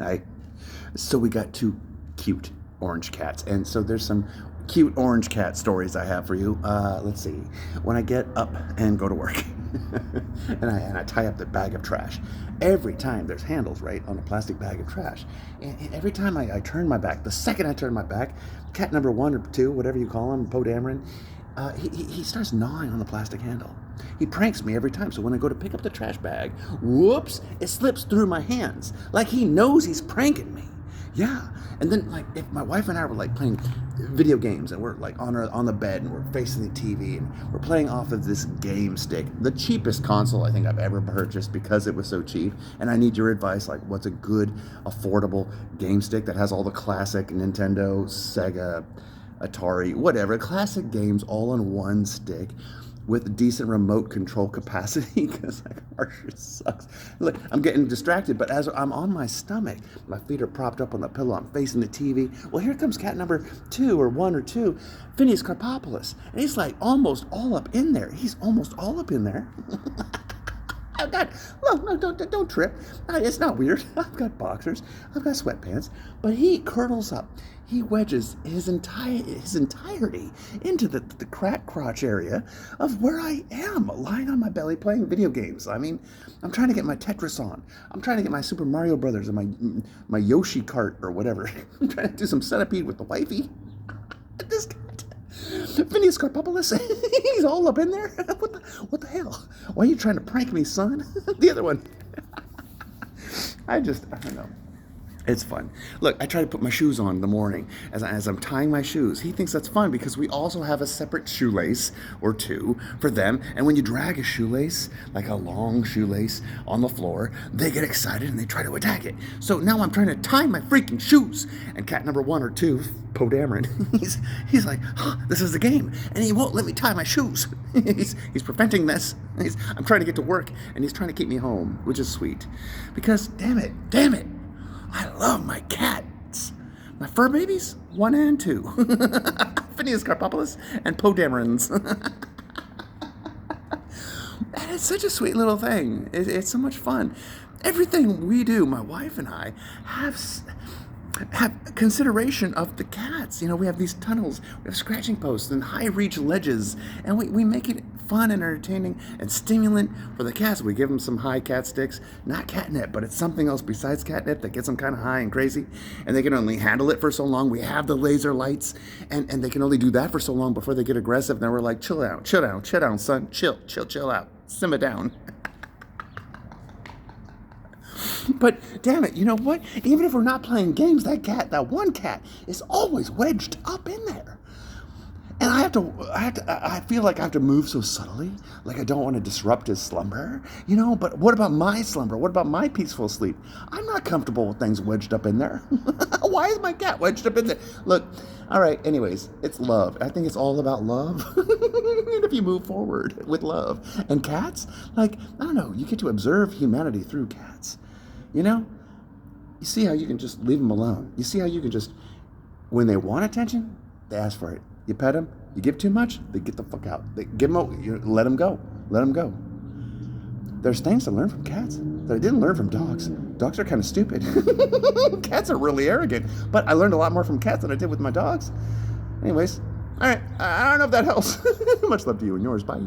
Hi. So we got two cute orange cats, and so there's some cute orange cat stories I have for you. Let's see. When I get up and go to work, and I tie up the bag of trash, every time there's handles right on a plastic bag of trash, and every time I turn my back, the second I turn my back, cat number one or two, whatever you call him, Poe Dameron, he starts gnawing on the plastic handle. He pranks me every time. So when I go to pick up the trash bag, whoops, it slips through my hands. Like he knows he's pranking me. Yeah. And then like if my wife and I were like playing video games and we're like on the bed and we're facing the TV and we're playing off of this game stick, the cheapest console I think I've ever purchased because it was so cheap. And I need your advice, like what's a good, affordable game stick that has all the classic Nintendo, Sega, Atari, whatever, classic games all on one stick with decent remote control capacity because like ours just sucks. Look, I'm getting distracted, but as I'm on my stomach, my feet are propped up on the pillow, I'm facing the TV. Well, here comes cat number two or one or two, Phineas Carpopoulos, and he's like almost all up in there. He's almost all up in there. Oh God, no, don't trip. It's not weird. I've got boxers, I've got sweatpants, but he curdles up. He wedges his entirety into the crack crotch area of where I am, lying on my belly playing video games. I mean, I'm trying to get my Tetris on. I'm trying to get my Super Mario Brothers and my Yoshi cart or whatever. I'm trying to do some centipede with the wifey. This cat. Phineas Carpopoulos, he's all up in there. What the hell? Why are you trying to prank me, son? The other one. I don't know. It's fun. Look, I try to put my shoes on in the morning as I'm tying my shoes. He thinks that's fun because we also have a separate shoelace or two for them. And when you drag a shoelace, like a long shoelace, on the floor, they get excited and they try to attack it. So now I'm trying to tie my freaking shoes. And cat number one or two, Poe Dameron, he's like, this is the game. And he won't let me tie my shoes. he's preventing this. I'm trying to get to work and he's trying to keep me home, which is sweet. Because, damn it. I love my cats. My fur babies, 1 and 2. Phineas Carpopoulos and Poe Damerons. And it's such a sweet little thing. It's so much fun. Everything we do, my wife and I, have consideration of the cats. You know, we have these tunnels, we have scratching posts and high reach ledges, and we make it fun and entertaining and stimulant for the cats. We give them some high cat sticks, not catnip, but it's something else besides catnip that gets them kind of high and crazy, and they can only handle it for so long. We have the laser lights, and they can only do that for so long before they get aggressive. And then we're like, chill down, son, chill out, simmer down. But damn it, you know what? Even if we're not playing games, that one cat is always wedged up in there. And I feel like I have to move so subtly, like I don't want to disrupt his slumber, you know, but what about my slumber? What about my peaceful sleep? I'm not comfortable with things wedged up in there. Why is my cat wedged up in there? Look, all right, anyways, it's love. I think it's all about love. And if you move forward with love. And cats, like, I don't know, you get to observe humanity through cats. You know, you see how you can just leave them alone. You see how you can just, when they want attention, they ask for it. You pet them, you give too much, they get the fuck out. They give them, you let them go. Let them go. There's things to learn from cats that I didn't learn from dogs. Dogs are kind of stupid. Cats are really arrogant. But I learned a lot more from cats than I did with my dogs. Anyways, all right, I don't know if that helps. Much love to you and yours. Bye.